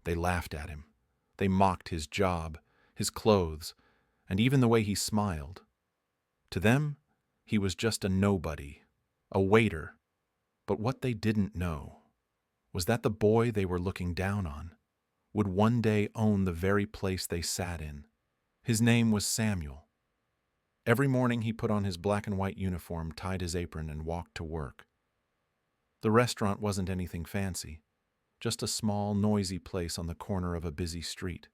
They laughed at him. They mocked his job, his clothes, and even the way he smiled. To them, he was just a nobody, a waiter. But what they didn't know was that the boy they were looking down on would one day own the very place they sat in. His name was Samuel. Every morning he put on his black and white uniform, tied his apron, and walked to work. The restaurant wasn't anything fancy, just a small, noisy place on the corner of a busy street.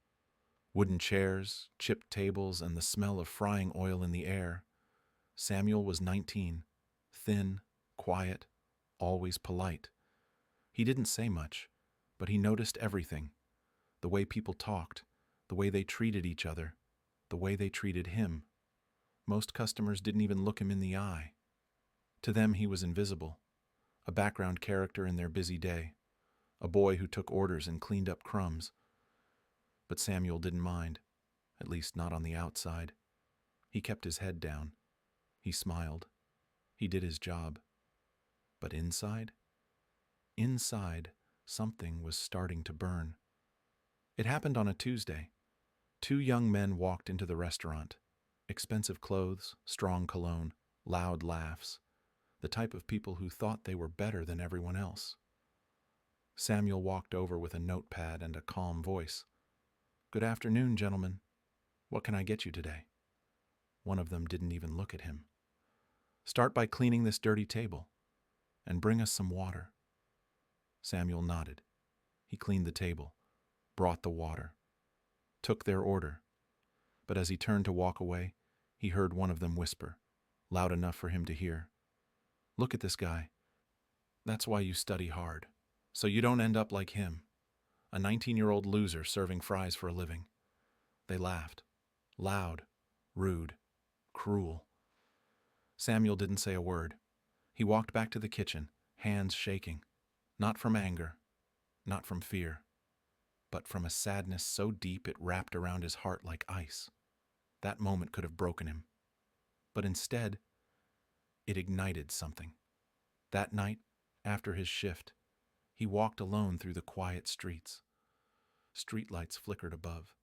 Wooden chairs, chipped tables, and the smell of frying oil in the air. Samuel was 19, thin, quiet, always polite. He didn't say much, but he noticed everything. The way people talked, the way they treated each other, the way they treated him. Most customers didn't even look him in the eye. To them he was invisible, a background character in their busy day, a boy who took orders and cleaned up crumbs. But Samuel didn't mind, at least not on the outside. He kept his head down. He smiled. He did his job. But inside? Inside, something was starting to burn. It happened on a Tuesday. Two young men walked into the restaurant. Expensive clothes, strong cologne, loud laughs. The type of people who thought they were better than everyone else. Samuel walked over with a notepad and a calm voice. "Good afternoon, gentlemen. What can I get you today?" One of them didn't even look at him. "Start by cleaning this dirty table, and bring us some water." Samuel nodded. He cleaned the table, brought the water, took their order. But as he turned to walk away, he heard one of them whisper, loud enough for him to hear, "Look at this guy. That's why you study hard, so you don't end up like him, a 19-year-old loser serving fries for a living." They laughed, loud, rude, cruel. Samuel didn't say a word. He walked back to the kitchen, hands shaking, not from anger, not from fear, but from a sadness so deep it wrapped around his heart like ice. That moment could have broken him. But instead, it ignited something. That night, after his shift, he walked alone through the quiet streets. Streetlights flickered above.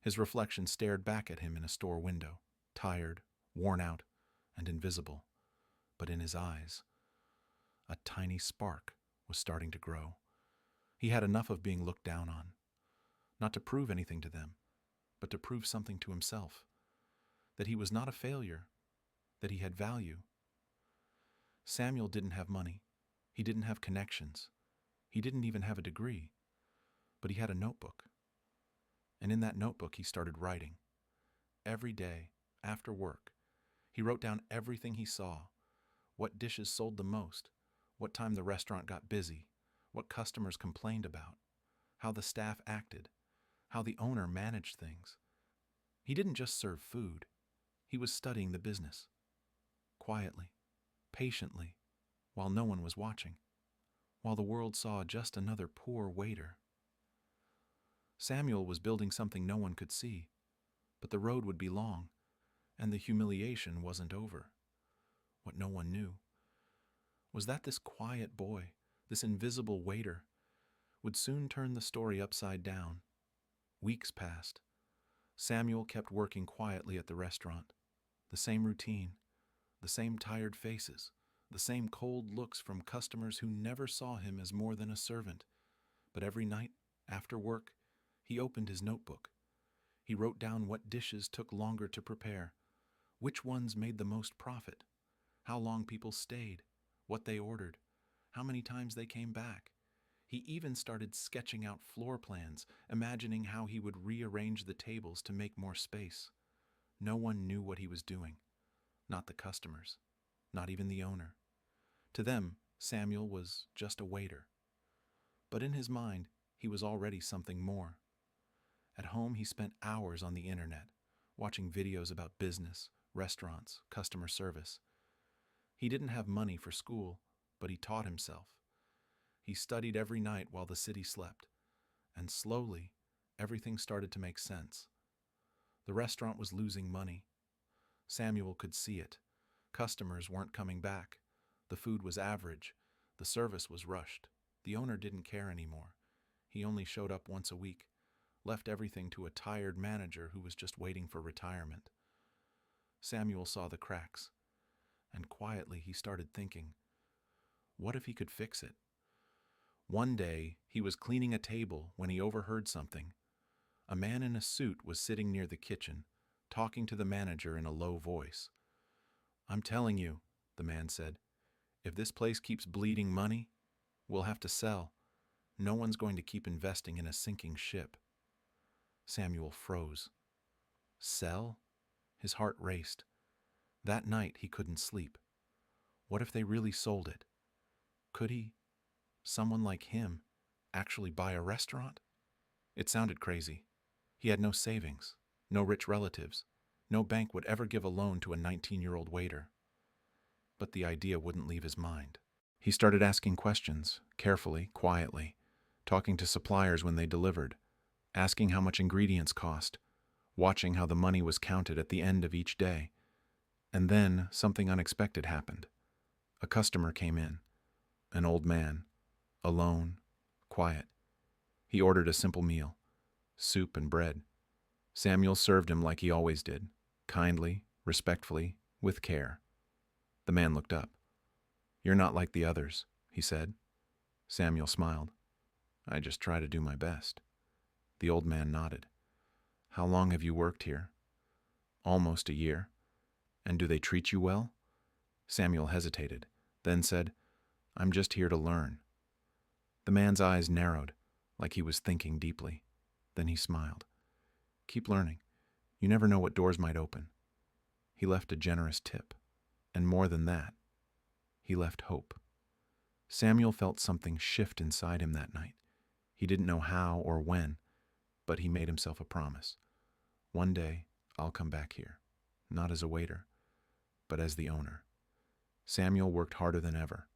His reflection stared back at him in a store window, tired, worn out, and invisible. But in his eyes, a tiny spark was starting to grow. He had enough of being looked down on. Not to prove anything to them, but to prove something to himself. That he was not a failure, that he had value. Samuel didn't have money. He didn't have connections. He didn't even have a degree. But he had a notebook. And in that notebook he started writing. Every day, after work, he wrote down everything he saw, what dishes sold the most, what time the restaurant got busy, what customers complained about, how the staff acted, how the owner managed things. He didn't just serve food. He was studying the business. Quietly, patiently, while no one was watching, while the world saw just another poor waiter. Samuel was building something no one could see, but the road would be long, and the humiliation wasn't over. What no one knew was that this quiet boy, this invisible waiter, would soon turn the story upside down. Weeks passed. Samuel kept working quietly at the restaurant. The same routine, the same tired faces, the same cold looks from customers who never saw him as more than a servant. But every night, after work, he opened his notebook. He wrote down what dishes took longer to prepare, which ones made the most profit, how long people stayed, what they ordered, how many times they came back. He even started sketching out floor plans, imagining how he would rearrange the tables to make more space. No one knew what he was doing. Not the customers, not even the owner. To them, Samuel was just a waiter. But in his mind, he was already something more. At home, he spent hours on the internet, watching videos about business, restaurants, customer service. He didn't have money for school, but he taught himself. He studied every night while the city slept, and slowly, everything started to make sense. The restaurant was losing money. Samuel could see it. Customers weren't coming back. The food was average. The service was rushed. The owner didn't care anymore. He only showed up once a week, left everything to a tired manager who was just waiting for retirement. Samuel saw the cracks, and quietly he started thinking, what if he could fix it? One day, he was cleaning a table when he overheard something. A man in a suit was sitting near the kitchen, talking to the manager in a low voice. "I'm telling you," the man said, "if this place keeps bleeding money, we'll have to sell. No one's going to keep investing in a sinking ship." Samuel froze. Sell? His heart raced. That night he couldn't sleep. What if they really sold it? Could he, someone like him, actually buy a restaurant? It sounded crazy. He had no savings, no rich relatives. No bank would ever give a loan to a 19-year-old waiter. But the idea wouldn't leave his mind. He started asking questions, carefully, quietly, talking to suppliers when they delivered, asking how much ingredients cost, watching how the money was counted at the end of each day. And then something unexpected happened. A customer came in, an old man, alone, quiet. He ordered a simple meal, soup and bread. Samuel served him like he always did, kindly, respectfully, with care. The man looked up. "You're not like the others," he said. Samuel smiled. "I just try to do my best." The old man nodded. "How long have you worked here?" "Almost a year." "And do they treat you well?" Samuel hesitated, then said, "I'm just here to learn." The man's eyes narrowed, like he was thinking deeply. Then he smiled. "Keep learning. You never know what doors might open." He left a generous tip. And more than that, he left hope. Samuel felt something shift inside him that night. He didn't know how or when, but he made himself a promise. One day, I'll come back here, not as a waiter, but as the owner. Samuel worked harder than ever.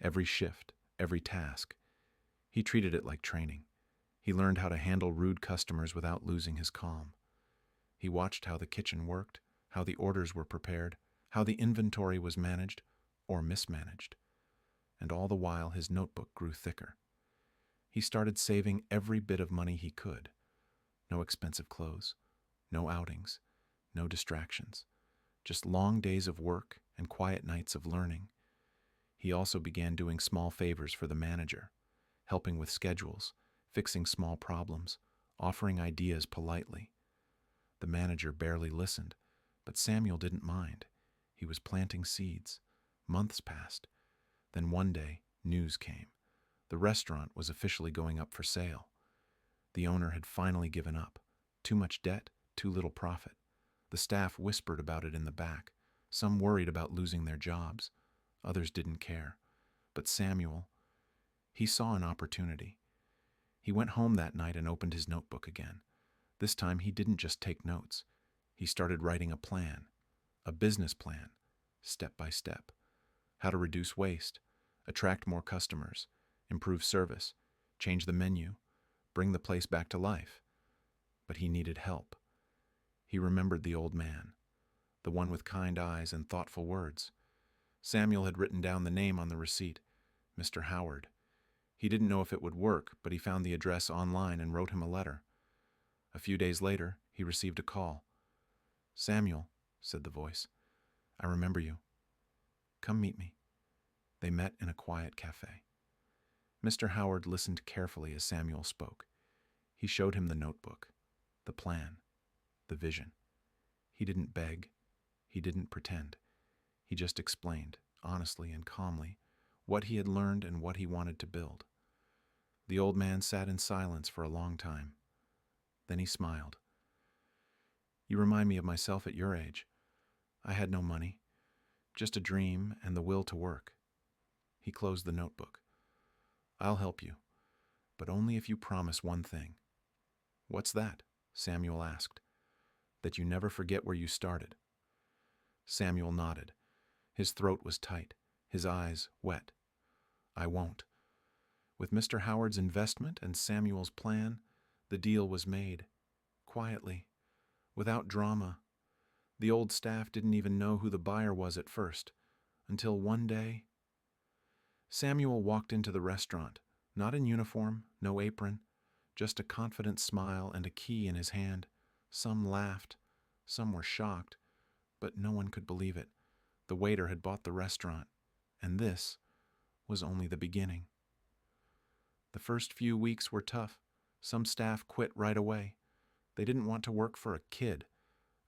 Every shift, every task. He treated it like training. He learned how to handle rude customers without losing his calm. He watched how the kitchen worked, how the orders were prepared, how the inventory was managed or mismanaged. And all the while his notebook grew thicker. He started saving every bit of money he could. No expensive clothes, no outings, no distractions, just long days of work and quiet nights of learning. He also began doing small favors for the manager, helping with schedules, fixing small problems, offering ideas politely. The manager barely listened, but Samuel didn't mind. He was planting seeds. Months passed. Then one day, news came. The restaurant was officially going up for sale. The owner had finally given up. Too much debt, too little profit. The staff whispered about it in the back. Some worried about losing their jobs. Others didn't care. But Samuel, he saw an opportunity. He went home that night and opened his notebook again. This time he didn't just take notes. He started writing a plan, a business plan, step by step. How to reduce waste, attract more customers, improve service, change the menu, bring the place back to life. But he needed help. He remembered the old man, the one with kind eyes and thoughtful words. Samuel had written down the name on the receipt, Mr. Howard. He didn't know if it would work, but he found the address online and wrote him a letter. A few days later, he received a call. "Samuel," said the voice, "I remember you. Come meet me." They met in a quiet cafe. Mr. Howard listened carefully as Samuel spoke. He showed him the notebook, the plan, the vision. He didn't beg. He didn't pretend. He just explained, honestly and calmly, what he had learned and what he wanted to build. The old man sat in silence for a long time. Then he smiled. "You remind me of myself at your age. I had no money, just a dream and the will to work." He closed the notebook. "I'll help you, but only if you promise one thing." "What's that?" Samuel asked. "That you never forget where you started." Samuel nodded. His throat was tight, his eyes wet. "I won't." With Mr. Howard's investment and Samuel's plan, the deal was made. Quietly, without drama. The old staff didn't even know who the buyer was at first, until one day. Samuel walked into the restaurant, Not in uniform, no apron, just a confident smile and a key in his hand. Some laughed, some were shocked, but no one could believe it. The waiter had bought the restaurant, and this was only the beginning. The first few weeks were tough. Some staff quit right away. They didn't want to work for a kid.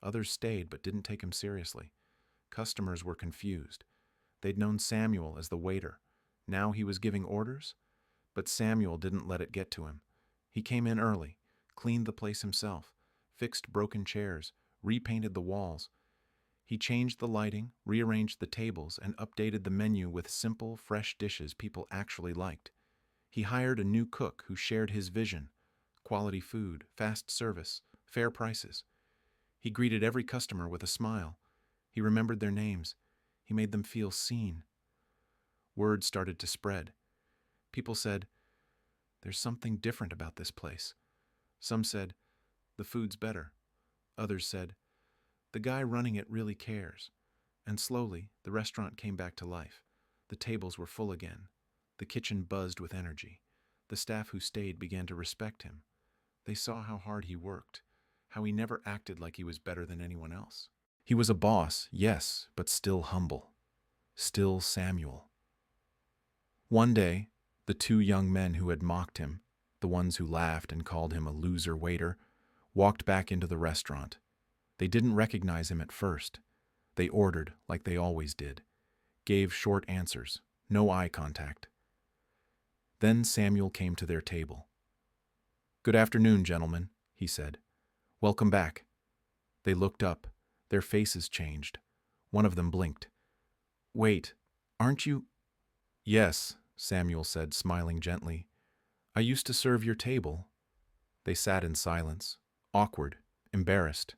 Others stayed but didn't take him seriously. Customers were confused. They'd known Samuel as the waiter. Now he was giving orders, but Samuel didn't let it get to him. He came in early, cleaned the place himself, fixed broken chairs, repainted the walls. He changed the lighting, rearranged the tables, and updated the menu with simple, fresh dishes people actually liked. He hired a new cook who shared his vision: quality food, fast service, fair prices. He greeted every customer with a smile. He remembered their names. He made them feel seen. Word started to spread. People said, "There's something different about this place." Some said, "The food's better." Others said, "The guy running it really cares." And slowly, the restaurant came back to life. The tables were full again. The kitchen buzzed with energy. The staff who stayed began to respect him. They saw how hard he worked, how he never acted like he was better than anyone else. He was a boss, yes, but still humble. Still Samuel. One day, the two young men who had mocked him, the ones who laughed and called him a loser waiter, walked back into the restaurant. They didn't recognize him at first. They ordered like they always did, gave short answers, no eye contact. Then Samuel came to their table. "Good afternoon, gentlemen," he said. "Welcome back." They looked up. Their faces changed. One of them blinked. "Wait, aren't you—" "Yes," Samuel said, smiling gently. "I used to serve your table." They sat in silence, awkward, embarrassed.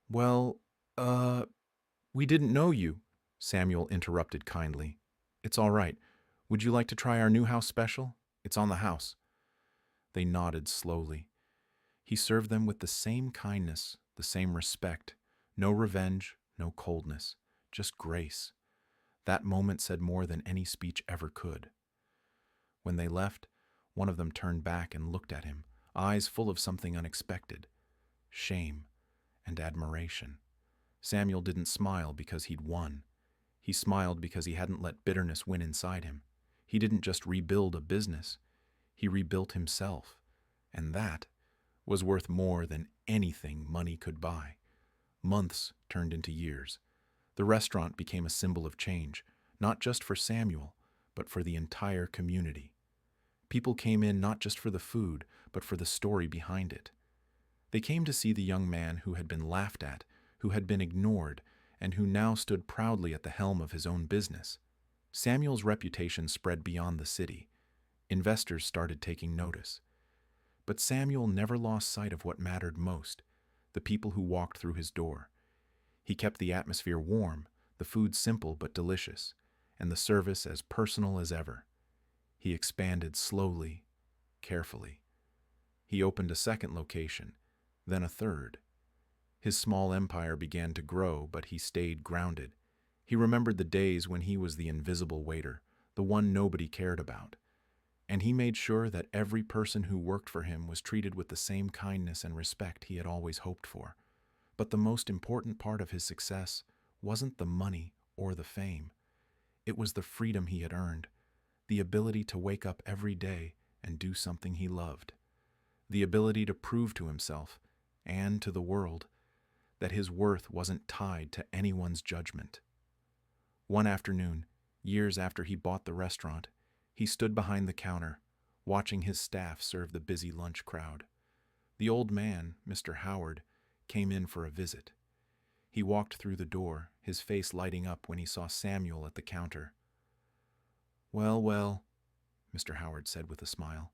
"Well, we didn't know you," Samuel interrupted kindly. "It's all right. Would you like to try our new house special? It's on the house." They nodded slowly. He served them with the same kindness, the same respect. No revenge, no coldness, just grace. That moment said more than any speech ever could. When they left, one of them turned back and looked at him, eyes full of something unexpected: shame and admiration. Samuel didn't smile because he'd won. He smiled because he hadn't let bitterness win inside him. He didn't just rebuild a business. He rebuilt himself. And that was worth more than anything money could buy. Months turned into years. The restaurant became a symbol of change, not just for Samuel, but for the entire community. People came in not just for the food, but for the story behind it. They came to see the young man who had been laughed at, who had been ignored, and who now stood proudly at the helm of his own business. Samuel's reputation spread beyond the city. Investors started taking notice. But Samuel never lost sight of what mattered most: the people who walked through his door. He kept the atmosphere warm, the food simple but delicious, and the service as personal as ever. He expanded slowly, carefully. He opened a second location, then a third. His small empire began to grow, but he stayed grounded. He remembered the days when he was the invisible waiter, the one nobody cared about. And he made sure that every person who worked for him was treated with the same kindness and respect he had always hoped for. But the most important part of his success wasn't the money or the fame. It was the freedom he had earned, the ability to wake up every day and do something he loved, the ability to prove to himself and to the world that his worth wasn't tied to anyone's judgment. One afternoon, years after he bought the restaurant, he stood behind the counter, watching his staff serve the busy lunch crowd. The old man, Mr. Howard, came in for a visit. He walked through the door, his face lighting up when he saw Samuel at the counter. "Well, well," Mr. Howard said with a smile.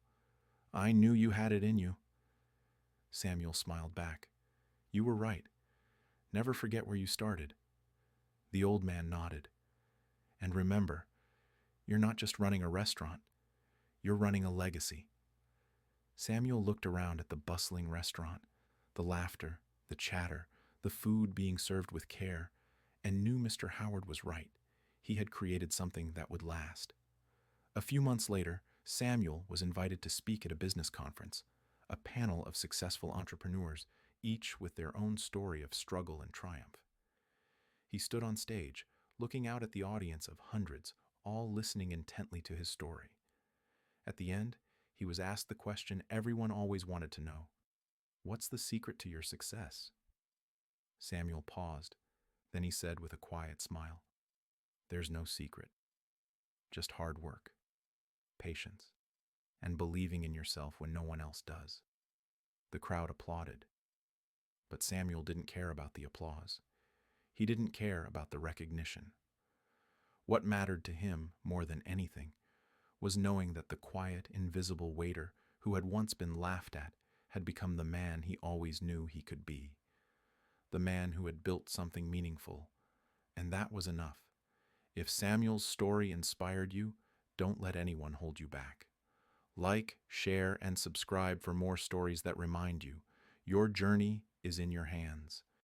"I knew you had it in you." Samuel smiled back. "You were right. Never forget where you started." The old man nodded. "And remember, you're not just running a restaurant. You're running a legacy." Samuel looked around at the bustling restaurant, the laughter, the chatter, the food being served with care, and knew Mr. Howard was right. He had created something that would last. A few months later, Samuel was invited to speak at a business conference, a panel of successful entrepreneurs, each with their own story of struggle and triumph. He stood on stage, looking out at the audience of hundreds, all listening intently to his story. At the end, he was asked the question everyone always wanted to know: "What's the secret to your success?" Samuel paused. Then he said with a quiet smile, "There's no secret. Just hard work, patience, and believing in yourself when no one else does." The crowd applauded. But Samuel didn't care about the applause. He didn't care about the recognition. What mattered to him more than anything was knowing that the quiet, invisible waiter who had once been laughed at had become the man he always knew he could be. The man who had built something meaningful. And that was enough. If Samuel's story inspired you, don't let anyone hold you back. Like, share, and subscribe for more stories that remind you your journey is in your hands.